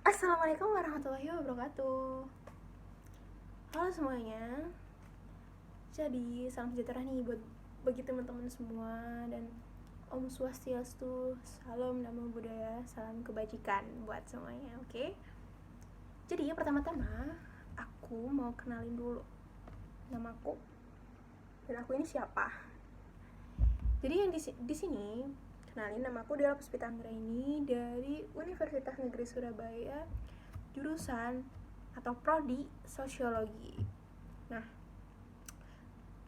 Assalamualaikum warahmatullahi wabarakatuh. Halo semuanya. Jadi salam sejahtera nih buat bagi teman-teman semua, dan Om Swastiastu, salam namo buddhaya, salam kebajikan buat semuanya. Oke. Jadi pertama-tama aku mau kenalin dulu namaku dan aku ini siapa. Jadi yang di sini kenalin, namaku adalah Puspita Anggraini dari Universitas Negeri Surabaya, jurusan atau prodi sosiologi. Nah,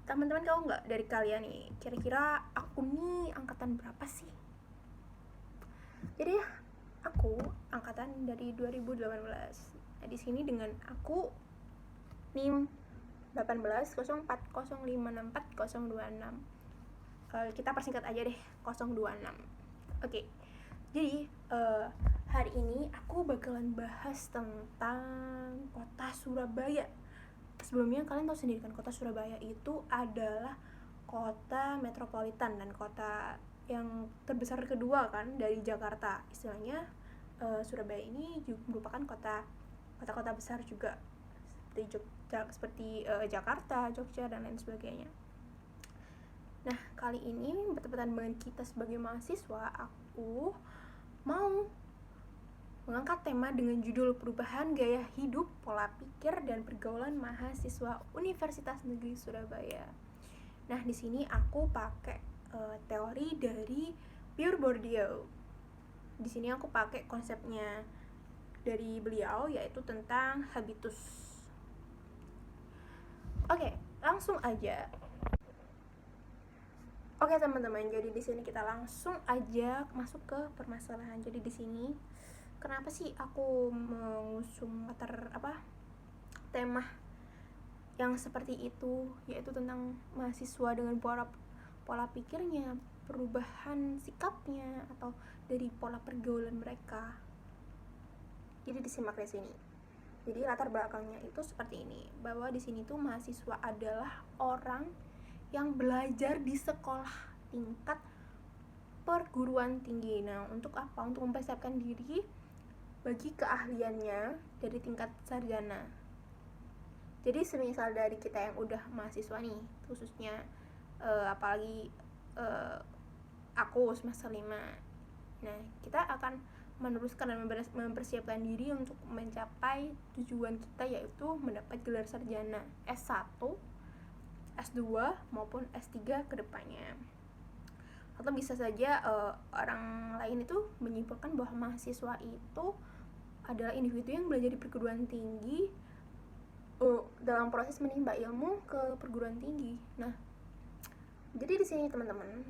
teman-teman tahu nggak dari kalian nih, kira-kira aku nih angkatan berapa sih? Jadi aku angkatan dari 2018. Nah, di sini dengan aku NIM 1804056426. Kita persingkat aja deh, 026. Oke. Jadi hari ini aku bakalan bahas tentang kota Surabaya. Sebelumnya kalian tahu sendiri kan, kota Surabaya itu adalah kota metropolitan dan kota yang terbesar kedua kan dari Jakarta. Istilahnya Surabaya ini juga merupakan kota-kota besar juga seperti Jakarta, Jogja dan lain sebagainya. Nah, kali ini bertepatan dengan kita sebagai mahasiswa, aku mau mengangkat tema dengan judul Perubahan Gaya Hidup, Pola Pikir, dan Pergaulan Mahasiswa Universitas Negeri Surabaya. Nah, di sini aku pakai teori dari Pierre Bourdieu. Di sini aku pakai konsepnya dari beliau, yaitu tentang habitus. Oke, langsung aja. Oke teman-teman, jadi di sini kita langsung aja masuk ke permasalahan. Jadi di sini kenapa sih aku mengusung tema yang seperti itu, yaitu tentang mahasiswa dengan pola pikirnya, perubahan sikapnya, atau dari pola pergaulan mereka. Jadi disimak di sini. Jadi latar belakangnya itu seperti ini, bahwa di sini tuh mahasiswa adalah orang yang belajar di sekolah tingkat perguruan tinggi. Nah, untuk apa? Untuk mempersiapkan diri bagi keahliannya dari tingkat sarjana. Jadi semisal dari kita yang udah mahasiswa nih, khususnya apalagi aku semester 5. Nah, kita akan meneruskan dan mempersiapkan diri untuk mencapai tujuan kita, yaitu mendapat gelar sarjana S1, S2 maupun S3 ke depannya. Atau bisa saja orang lain itu menyimpulkan bahwa mahasiswa itu adalah individu yang belajar di perguruan tinggi dalam proses menimba ilmu ke perguruan tinggi. Nah, jadi di sini teman-teman,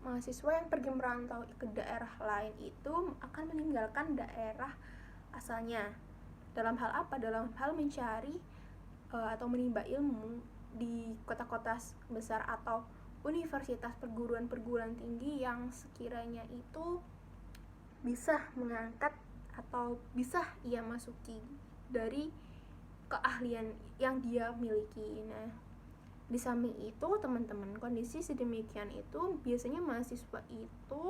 mahasiswa yang pergi merantau ke daerah lain itu akan meninggalkan daerah asalnya. Dalam hal apa? Dalam hal mencari atau menimba ilmu di kota-kota besar atau universitas, perguruan tinggi yang sekiranya itu bisa mengangkat atau bisa ia masuki dari keahlian yang dia miliki. Nah, di samping itu teman-teman, kondisi sedemikian itu biasanya mahasiswa itu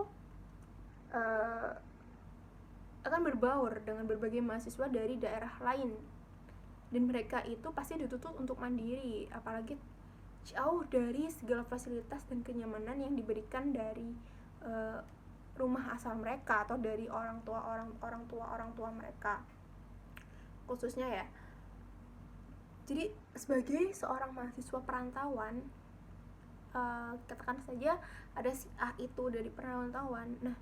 akan berbaur dengan berbagai mahasiswa dari daerah lain, dan mereka itu pasti dituntut untuk mandiri, apalagi jauh dari segala fasilitas dan kenyamanan yang diberikan dari rumah asal mereka atau dari orang tua mereka khususnya ya. Jadi sebagai seorang mahasiswa perantauan, katakan saja ada si A itu dari perantauan, nah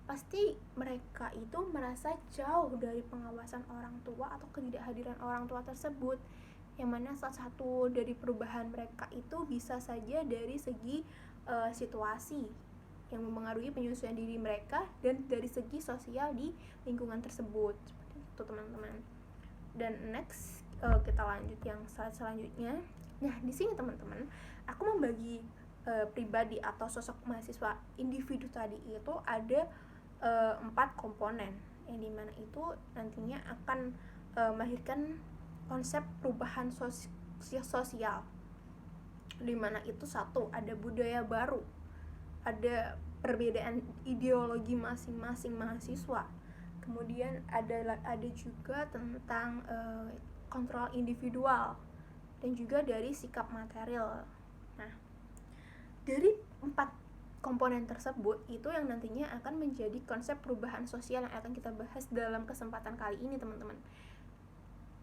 pasti mereka itu merasa jauh dari pengawasan orang tua atau ketidakhadiran orang tua tersebut, yang mana salah satu dari perubahan mereka itu bisa saja dari segi situasi yang mempengaruhi penyesuaian diri mereka, dan dari segi sosial di lingkungan tersebut. Seperti itu teman-teman. Dan next kita lanjut yang slide selanjutnya. Nah, di sini teman-teman, aku membagi pribadi atau sosok mahasiswa individu tadi itu ada 4 komponen, yang dimana itu nantinya akan melahirkan konsep perubahan sosial, dimana itu satu, ada budaya baru, ada perbedaan ideologi masing-masing mahasiswa, Kemudian ada juga tentang kontrol individual dan juga dari sikap material. Nah, dari 4 komponen tersebut itu yang nantinya akan menjadi konsep perubahan sosial yang akan kita bahas dalam kesempatan kali ini, teman-teman.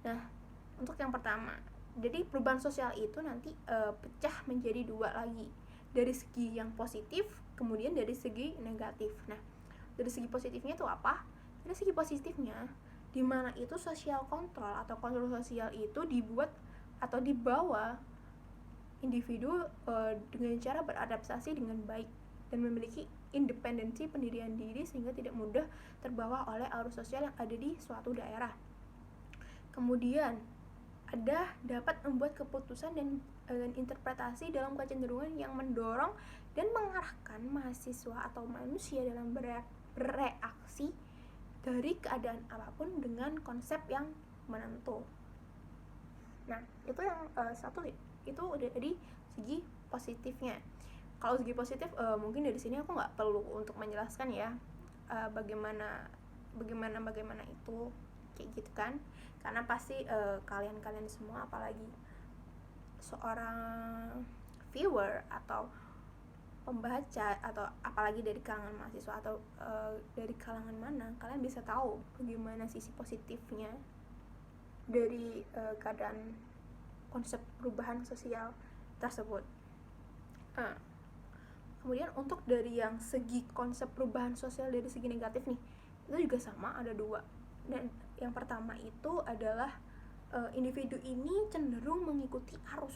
Nah, untuk yang pertama, jadi perubahan sosial itu nanti pecah menjadi 2 lagi, dari segi yang positif, kemudian dari segi negatif. Nah, dari segi positifnya itu apa? Dari segi positifnya, di mana itu social control atau kontrol sosial itu dibuat atau dibawa individu dengan cara beradaptasi dengan baik dan memiliki independensi pendirian diri sehingga tidak mudah terbawa oleh arus sosial yang ada di suatu daerah. Kemudian dapat membuat keputusan dan interpretasi dalam kecenderungan yang mendorong dan mengarahkan mahasiswa atau manusia dalam bereaksi dari keadaan apapun dengan konsep yang menentu. Nah, itu yang satu, itu udah dari segi positifnya. Kalau segi positif mungkin dari sini aku nggak perlu untuk menjelaskan ya bagaimana itu kayak gitu kan, karena pasti kalian semua, apalagi seorang viewer atau pembaca atau apalagi dari kalangan mahasiswa atau dari kalangan mana, kalian bisa tahu bagaimana sisi positifnya dari keadaan konsep perubahan sosial tersebut. Kemudian untuk dari yang segi konsep perubahan sosial dari segi negatif nih, itu juga sama, ada 2. Dan yang pertama itu adalah individu ini cenderung mengikuti arus.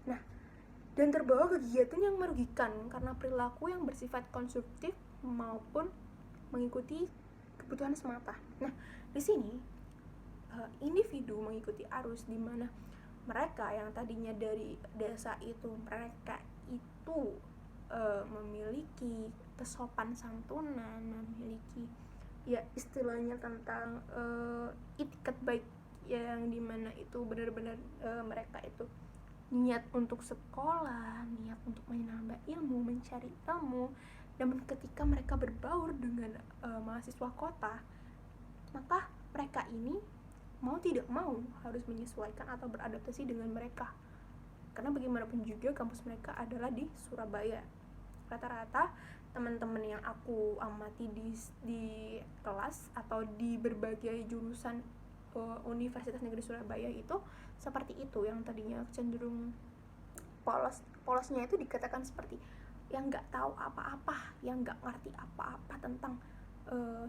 Nah, dan terbawa kegiatan yang merugikan karena perilaku yang bersifat konsumtif maupun mengikuti kebutuhan semata. Nah, di sini individu mengikuti arus, di mana mereka yang tadinya dari desa itu mereka itu memiliki kesopan santunan, memiliki ya istilahnya tentang itikat baik yang dimana itu benar-benar mereka itu niat untuk sekolah, niat untuk menambah ilmu, mencari ilmu. Namun ketika mereka berbaur dengan mahasiswa kota, maka mereka ini mau tidak mau harus menyesuaikan atau beradaptasi dengan mereka, karena bagaimanapun juga kampus mereka adalah di Surabaya. Rata-rata teman-teman yang aku amati di kelas atau di berbagai jurusan Universitas Negeri Surabaya itu seperti itu, yang tadinya cenderung polosnya itu dikatakan seperti yang nggak tahu apa-apa, yang nggak ngerti apa-apa tentang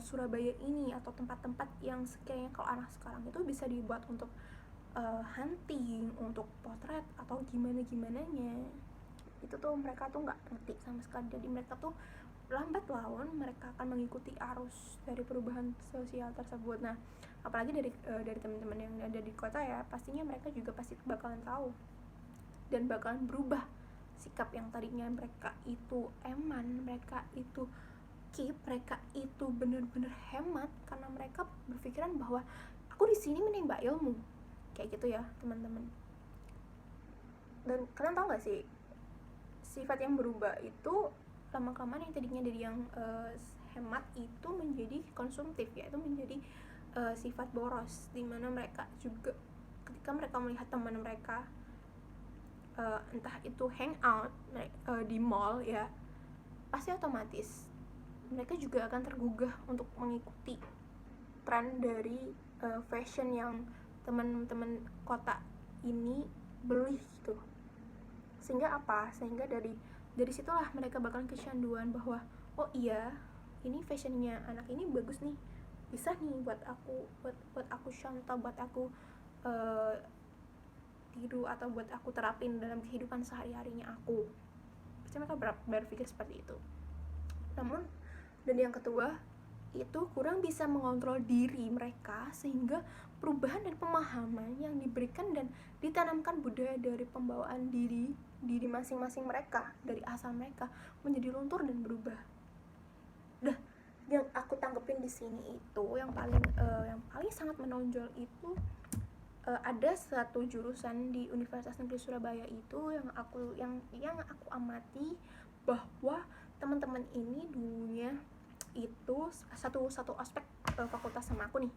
Surabaya ini atau tempat-tempat yang sekiranya kalau anak sekarang itu bisa dibuat untuk hunting, untuk potret atau gimana-gimananya. Itu tuh mereka tuh nggak ngerti sama sekali. Jadi mereka tuh lambat laun mereka akan mengikuti arus dari perubahan sosial tersebut. Nah, apalagi dari teman-teman yang ada di kota ya, pastinya mereka juga pasti bakalan tahu dan bakalan berubah sikap yang tadinya mereka itu eman, mereka itu keep, mereka itu benar-benar hemat karena mereka berpikiran bahwa aku di sini menimba ilmu, kayak gitu ya teman-teman. Dan kalian tahu nggak sih, sifat yang berubah itu lama-kelamaan yang tadinya dari yang hemat itu menjadi konsumtif, yaitu menjadi sifat boros, dimana mereka juga ketika mereka melihat teman mereka entah itu hangout di mall ya, pasti otomatis mereka juga akan tergugah untuk mengikuti tren dari fashion yang teman-teman kota ini beli gitu. Sehingga dari situlah mereka bakalan kecanduan bahwa oh iya, ini fashionnya anak ini bagus nih, bisa nih buat aku contoh, buat aku tiru atau buat aku terapin dalam kehidupan sehari-harinya aku. Pasti mereka berpikir seperti itu. Namun dan yang kedua itu kurang bisa mengontrol diri mereka, sehingga perubahan dan pemahaman yang diberikan dan ditanamkan budaya dari pembawaan diri masing-masing mereka dari asal mereka menjadi luntur dan berubah. Dah, yang aku tanggepin di sini itu yang paling sangat menonjol itu ada satu jurusan di Universitas Negeri Surabaya itu yang aku amati bahwa teman-teman ini dulunya itu satu aspek fakultas sama aku nih.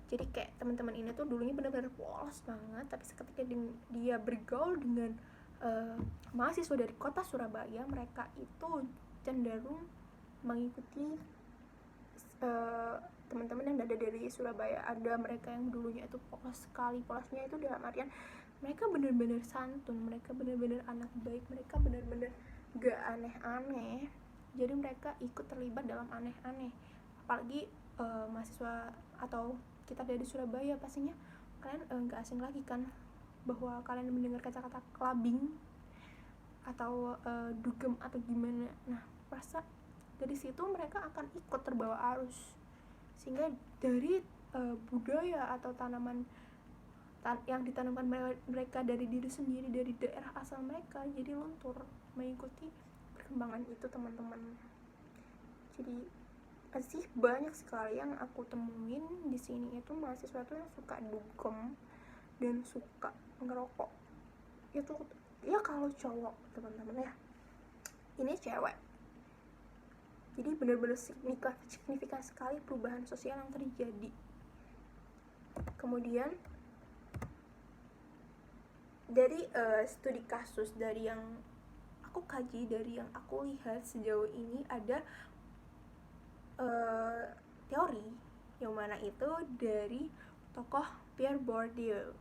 Jadi kayak teman-teman ini tuh dulunya benar-benar polos banget, tapi seketika dia bergaul dengan mahasiswa dari kota Surabaya, mereka itu cenderung mengikuti teman-teman yang ada dari Surabaya. Ada mereka yang dulunya itu polos sekali, polosnya itu dalam artian mereka benar-benar santun, mereka benar-benar anak baik, mereka benar-benar gak aneh-aneh. Jadi mereka ikut terlibat dalam aneh-aneh. Apalagi mahasiswa atau kita dari Surabaya, pastinya kalian gak asing lagi kan bahwa kalian mendengar kata-kata clubbing atau dugem atau gimana. Nah, rasa dari situ mereka akan ikut terbawa arus, sehingga dari budaya atau tanaman yang ditanamkan mereka dari diri sendiri, dari daerah asal mereka, jadi luntur mengikuti perkembangan itu, teman-teman. Jadi masih banyak sekali yang aku temuin di sini itu mahasiswa tuh yang suka dugem dan suka ngerokok. Itu ya kalau cowok, teman-teman ya, ini cewek. Jadi benar-benar signifikan sekali perubahan sosial yang terjadi. Kemudian dari studi kasus, dari yang aku kaji, dari yang aku lihat sejauh ini, ada teori yang mana itu dari tokoh Pierre Bourdieu.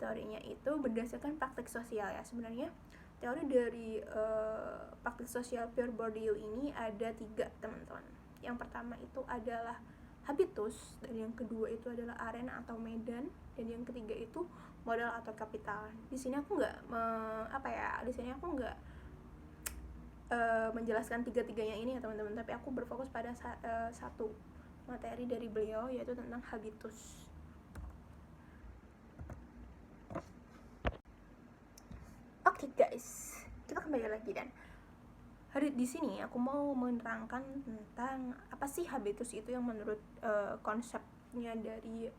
Teorinya itu berdasarkan praktik sosial ya. Sebenarnya teori dari praktik sosial Pierre Bourdieu ini ada 3, teman-teman. Yang pertama itu adalah habitus, dan yang kedua itu adalah arena atau medan, dan yang ketiga itu modal atau kapital. Di sini aku nggak menjelaskan 3-tiganya ini ya, teman-teman, tapi aku berfokus pada satu materi dari beliau, yaitu tentang habitus. Oke guys, kita kembali lagi, dan hari di sini aku mau menerangkan tentang apa sih habitus itu yang menurut konsepnya dari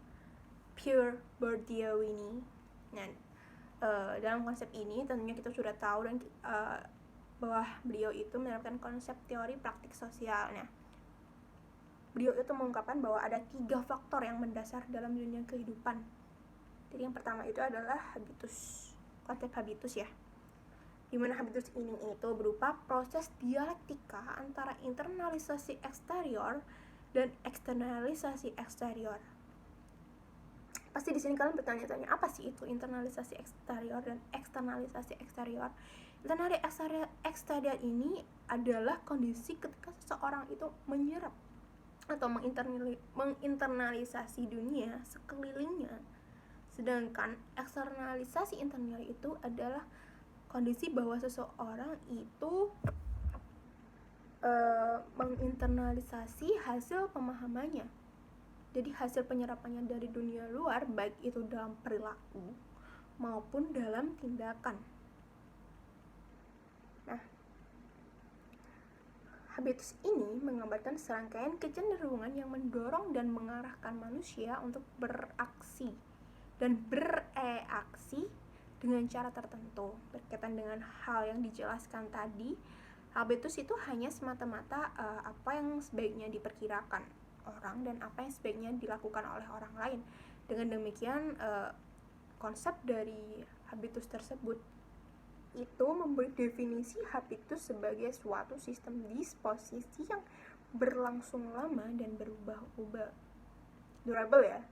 Pierre Bourdieu ini. Nah, dalam konsep ini tentunya kita sudah tahu dan bahwa beliau itu menerapkan konsep teori praktik sosial. Nah, beliau itu mengungkapkan bahwa ada 3 faktor yang mendasar dalam dunia kehidupan. Jadi yang pertama itu adalah habitus, konsep habitus ya, dimana habitus ini itu berupa proses dialektika antara internalisasi eksterior dan eksternalisasi eksterior. Pasti di sini kalian bertanya-tanya, apa sih itu internalisasi eksterior dan eksternalisasi eksterior? Internalisasi eksterior ini adalah kondisi ketika seseorang itu menyerap atau menginternalisasi dunia sekelilingnya. Sedangkan eksternalisasi internal itu adalah kondisi bahwa seseorang itu menginternalisasi hasil pemahamannya. Jadi hasil penyerapannya dari dunia luar, baik itu dalam perilaku maupun dalam tindakan. Nah, habitus ini menggambarkan serangkaian kecenderungan yang mendorong dan mengarahkan manusia untuk beraksi dan bereaksi dengan cara tertentu. Berkaitan dengan hal yang dijelaskan tadi, habitus itu hanya semata-mata apa yang sebaiknya diperkirakan orang dan apa yang sebaiknya dilakukan oleh orang lain. Dengan demikian, konsep dari habitus tersebut itu memberi definisi habitus sebagai suatu sistem disposisi yang berlangsung lama dan berubah-ubah. Durable ya,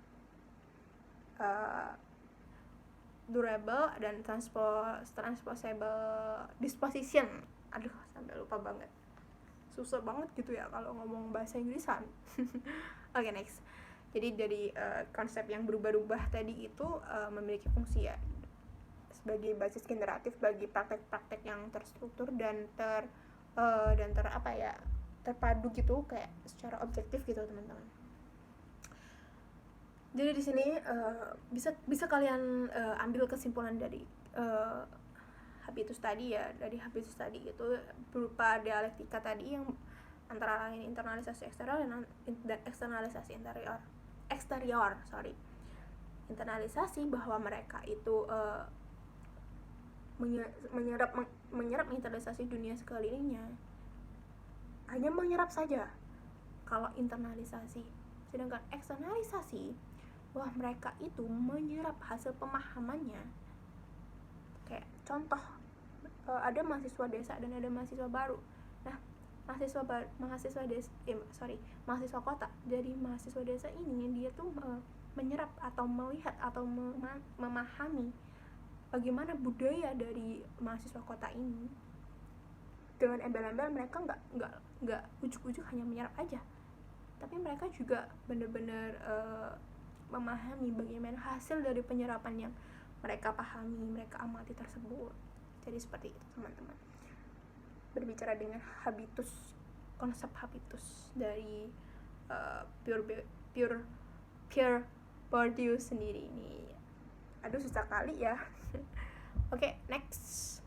durable dan transposable disposition. Aduh, sampai lupa banget, susah banget gitu ya kalau ngomong bahasa Inggrisan. Oke, next. Jadi dari konsep yang berubah-ubah tadi itu memiliki fungsi ya sebagai basis generatif bagi praktek-praktek yang terstruktur dan terpadu gitu, kayak secara objektif gitu, teman-teman. Jadi di sini bisa kalian ambil kesimpulan dari habitus tadi ya. Dari habitus tadi itu berupa dialektika tadi yang antara lain internalisasi eksterior dan eksternalisasi eksterior. Internalisasi bahwa mereka itu menyerap internalisasi dunia sekelilingnya, hanya menyerap saja, kalau internalisasi. Sedangkan eksternalisasi, wah mereka itu menyerap hasil pemahamannya. Kayak contoh, ada mahasiswa desa dan ada mahasiswa baru. Nah, mahasiswa kota. Jadi mahasiswa desa ini dia tuh menyerap atau melihat atau memahami bagaimana budaya dari mahasiswa kota ini. Dengan embel-embel mereka nggak ujuk-ujuk hanya menyerap aja, tapi mereka juga benar-benar memahami bagaimana hasil dari penyerapan yang mereka pahami, mereka amati tersebut. Jadi seperti itu teman-teman. Berbicara dengan habitus, konsep habitus dari Pierre Bourdieu sendiri ini. Aduh susah kali ya. Oke, next.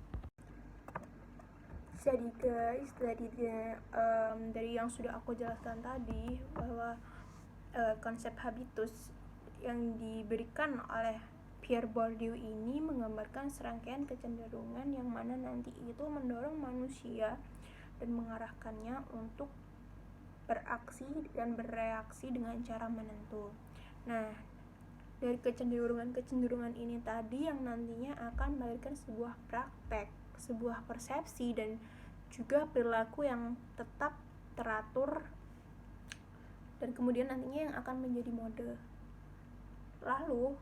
Jadi guys, dari yang sudah aku jelaskan tadi, bahwa konsep habitus yang diberikan oleh Pierre Bourdieu ini menggambarkan serangkaian kecenderungan yang mana nanti itu mendorong manusia dan mengarahkannya untuk beraksi dan bereaksi dengan cara menentu. Nah, dari kecenderungan ini tadi yang nantinya akan melahirkan sebuah praktek, sebuah persepsi, dan juga perilaku yang tetap teratur dan kemudian nantinya yang akan menjadi mode. Lalu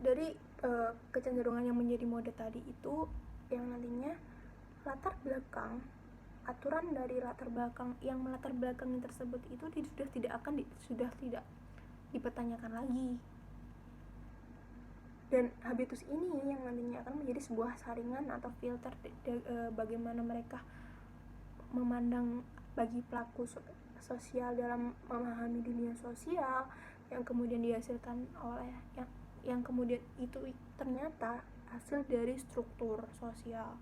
dari kecenderungan yang menjadi mode tadi itu yang nantinya aturan dari latar belakang yang melatar belakangi tersebut itu sudah tidak dipertanyakan lagi. Dan habitus ini yang nantinya akan menjadi sebuah saringan atau filter bagaimana mereka memandang bagi pelaku sosial dalam memahami dunia sosial, yang kemudian dihasilkan oleh yang kemudian itu ternyata hasil dari struktur sosial.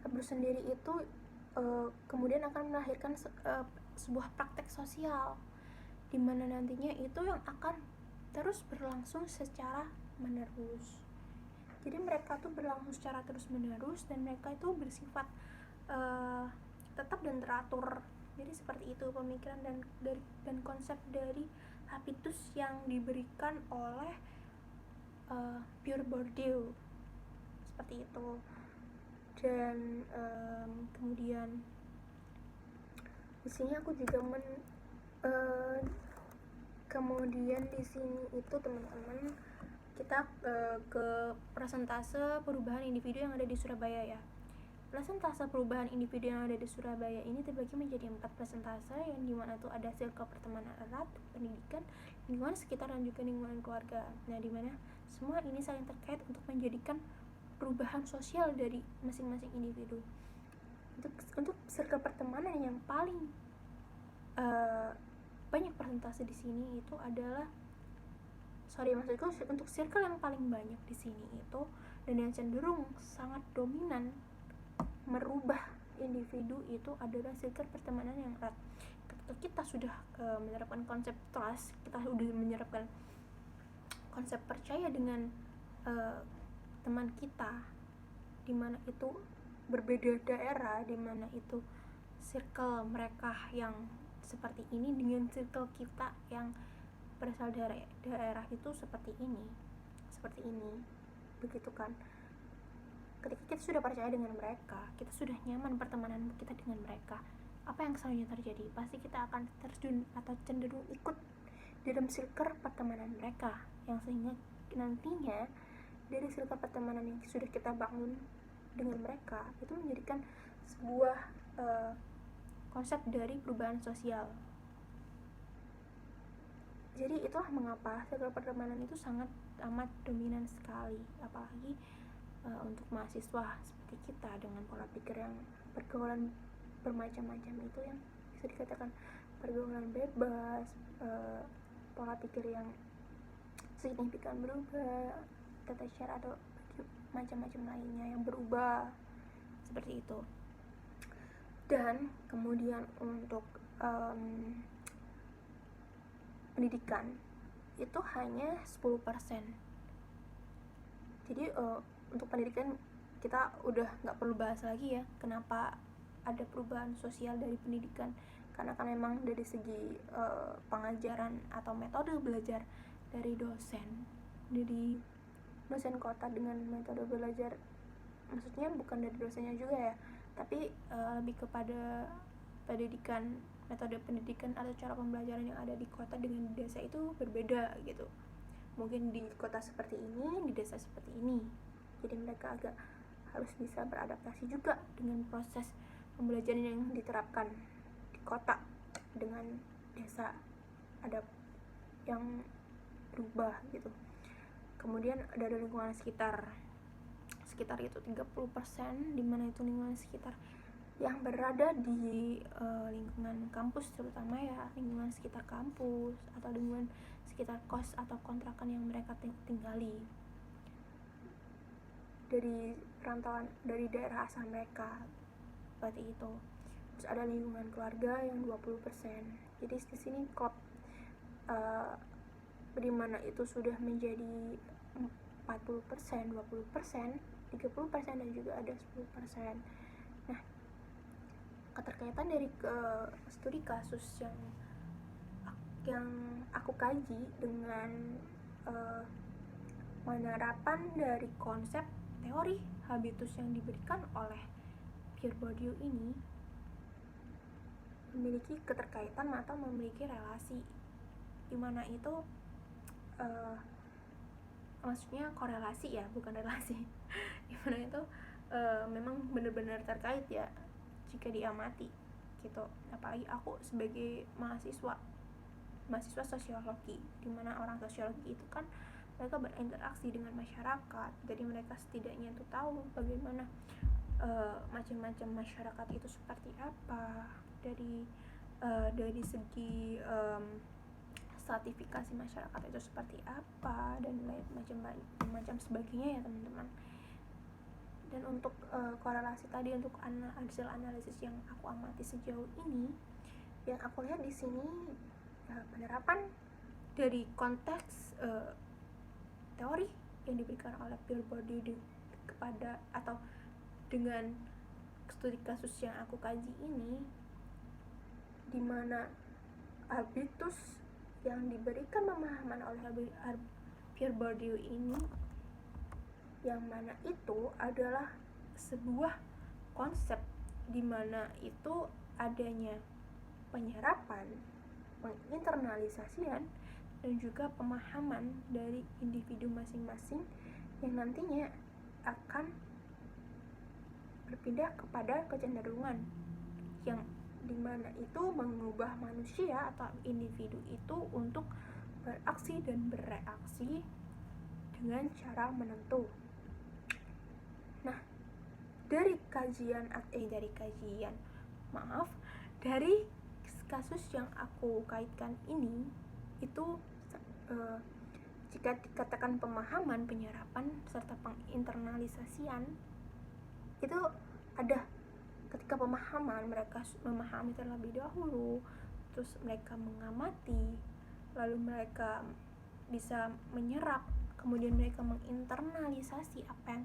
Habitus sendiri itu kemudian akan melahirkan sebuah praktek sosial, di mana nantinya itu yang akan terus berlangsung secara menerus. Jadi mereka tuh berlangsung secara terus menerus dan mereka itu bersifat tetap dan teratur. Jadi seperti itu pemikiran dan konsep dari habitus yang diberikan oleh Pierre Bourdieu, seperti itu. Dan kemudian di sini aku juga kemudian di sini itu teman-teman kita ke persentase perubahan individu yang ada di Surabaya ya. Persentase perubahan individu yang ada di Surabaya ini terbagi menjadi 4 persentase, yang dimana tuh ada circle pertemanan erat, pendidikan, lingkungan sekitar, dan juga lingkungan keluarga. Nah, dimana semua ini saling terkait untuk menjadikan perubahan sosial dari masing-masing individu. Untuk circle pertemanan yang paling banyak persentase di sini itu adalah untuk circle yang paling banyak di sini itu dan yang cenderung sangat dominan merubah individu itu adalah circle pertemanan yang erat. Ketika kita sudah menerapkan konsep trust, kita sudah menerapkan konsep percaya dengan teman kita, dimana itu berbeda daerah, dimana itu circle mereka yang seperti ini dengan circle kita yang berasal dari daerah itu seperti ini, begitu kan. Ketika kita sudah percaya dengan mereka, kita sudah nyaman pertemanan kita dengan mereka, apa yang selanjutnya terjadi? Pasti kita akan terjun atau cenderung ikut dalam circle pertemanan mereka, yang sehingga nantinya dari circle pertemanan yang sudah kita bangun dengan mereka itu menjadikan sebuah konsep dari perubahan sosial. Jadi itulah mengapa circle pertemanan itu sangat amat dominan sekali, apalagi untuk mahasiswa seperti kita dengan pola pikir yang pergaulan bermacam-macam itu, yang bisa dikatakan pergaulan bebas, pola pikir yang signifikan berubah, tata cara atau macam-macam lainnya yang berubah seperti itu. Dan kemudian untuk pendidikan itu hanya 10%. Jadi untuk pendidikan kita udah nggak perlu bahas lagi ya, kenapa ada perubahan sosial dari pendidikan, karena kan memang dari segi pengajaran atau metode belajar dari dosen kota dengan metode belajar, maksudnya bukan dari dosennya juga ya, tapi lebih kepada metode pendidikan atau cara pembelajaran yang ada di kota dengan di desa itu berbeda gitu. Mungkin di kota seperti ini, di desa seperti ini. Jadi mereka agak harus bisa beradaptasi juga dengan proses pembelajaran yang diterapkan di kota dengan desa, ada yang berubah gitu. Kemudian ada lingkungan sekitar itu 30%, dimana itu lingkungan sekitar yang berada di lingkungan kampus, terutama ya lingkungan sekitar kampus atau lingkungan sekitar kos atau kontrakan yang mereka tinggali dari perantauan dari daerah asal mereka, seperti itu. Terus ada lingkungan keluarga yang 20%. Jadi di sini klub di mana itu sudah menjadi 40%, 20%, 30%, dan juga ada 10%. Nah, keterkaitan dari studi kasus yang aku kaji dengan penerapan dari konsep teori habitus yang diberikan oleh Pierre Bourdieu ini memiliki keterkaitan atau memiliki relasi, dimana itu maksudnya korelasi ya, bukan relasi dimana itu memang benar-benar terkait ya jika diamati gitu. Apalagi aku sebagai mahasiswa sosiologi, dimana orang sosiologi itu kan mereka berinteraksi dengan masyarakat, jadi mereka setidaknya itu tahu bagaimana macam-macam masyarakat itu seperti apa, dari segi stratifikasi masyarakat itu seperti apa, dan macam sebagainya ya teman-teman. Dan untuk korelasi tadi, untuk hasil analisis yang aku amati sejauh ini, yang aku lihat di sini penerapan dari konteks teori yang diberikan oleh Pierre Bourdieu kepada atau dengan studi kasus yang aku kaji ini, di mana habitus yang diberikan pemahaman oleh Pierre Bourdieu ini, yang mana itu adalah sebuah konsep di mana itu adanya penyerapan, penginternalisasian, dan juga pemahaman dari individu masing-masing yang nantinya akan berpindah kepada kecenderungan yang dimana itu mengubah manusia atau individu itu untuk beraksi dan bereaksi dengan cara menentu. Nah, dari kasus yang aku kaitkan ini, itu jika dikatakan pemahaman, penyerapan, serta penginternalisasian, itu ada ketika pemahaman, mereka memahami terlebih dahulu, terus mereka mengamati, lalu mereka bisa menyerap, kemudian mereka menginternalisasi apa yang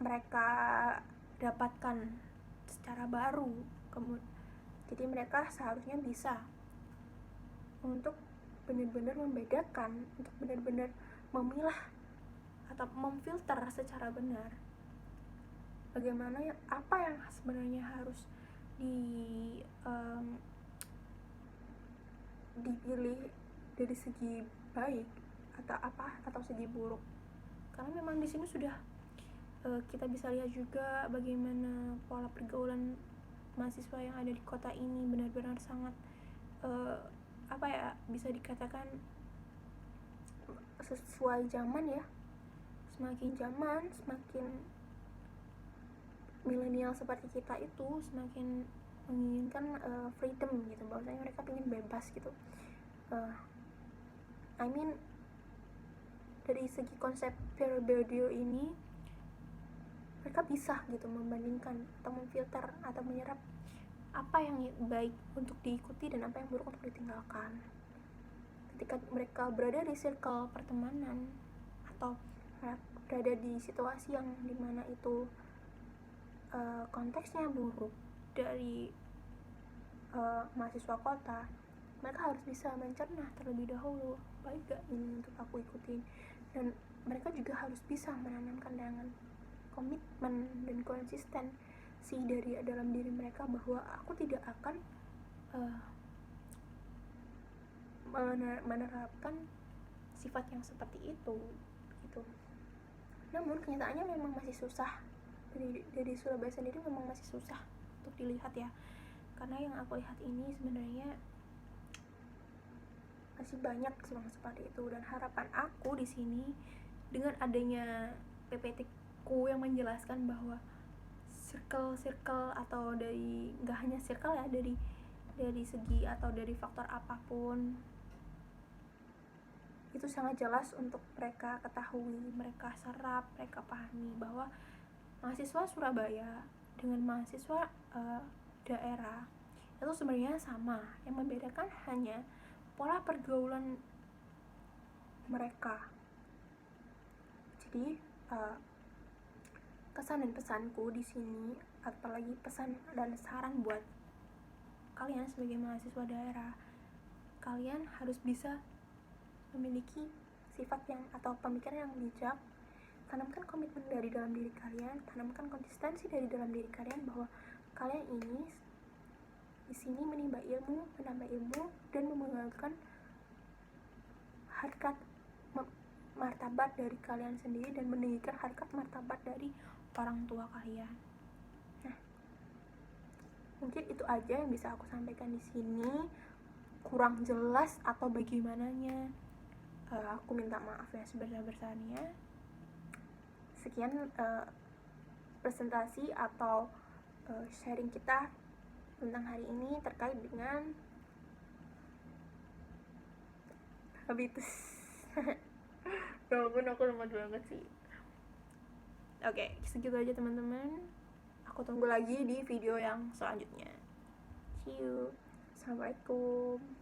mereka dapatkan secara baru. Jadi mereka seharusnya bisa untuk benar-benar membedakan, untuk benar-benar memilah atau memfilter secara benar bagaimana apa yang sebenarnya harus dipilih dari segi baik atau segi buruk. Karena memang di sini sudah kita bisa lihat juga bagaimana pola pergaulan mahasiswa yang ada di kota ini benar-benar sangat bisa dikatakan sesuai zaman ya. Semakin zaman, semakin milenial seperti kita itu semakin menginginkan freedom gitu, bahwasanya mereka ingin bebas gitu. Dari segi konsep Pierre Bourdieu ini, mereka bisa gitu membandingkan atau memfilter atau menyerap apa yang baik untuk diikuti dan apa yang buruk untuk ditinggalkan. Ketika mereka berada di circle pertemanan atau berada di situasi yang dimana itu konteksnya buruk dari mahasiswa kota, mereka harus bisa mencerna terlebih dahulu, baik gak ini untuk aku ikutin. Dan mereka juga harus bisa menanamkan dengan komitmen dan konsistensi dari dalam diri mereka bahwa aku tidak akan menerapkan sifat yang seperti itu gitu. Namun kenyataannya memang masih susah. Dari Surabaya sendiri memang masih susah untuk dilihat ya, karena yang aku lihat ini sebenarnya masih banyak yang seperti itu. Dan harapan aku di sini dengan adanya PPT-ku yang menjelaskan bahwa circle atau dari nggak hanya circle ya, dari segi atau dari faktor apapun itu sangat jelas untuk mereka ketahui, mereka serap, mereka pahami bahwa mahasiswa Surabaya dengan mahasiswa daerah itu sebenarnya sama. Yang membedakan hanya pola pergaulan mereka. Jadi kesan dan pesanku di sini, apalagi pesan dan saran buat kalian sebagai mahasiswa daerah, kalian harus bisa memiliki sifat yang atau pemikiran yang bijak. Tanamkan komitmen dari dalam diri kalian, tanamkan konsistensi dari dalam diri kalian bahwa kalian ini di sini menimba ilmu, menambah ilmu, dan membanggakan harkat martabat dari kalian sendiri dan meninggikan harkat martabat dari orang tua kalian. Nah, mungkin itu aja yang bisa aku sampaikan di sini. Kurang jelas atau bagaimananya, aku minta maaf ya sebesar-besarnya. Sekian presentasi atau sharing kita tentang hari ini terkait dengan habitus. Ya ampun, aku lemot banget sih. Oke, segitu aja teman-teman. Aku tunggu lagi di video yang selanjutnya. See you. Assalamualaikum.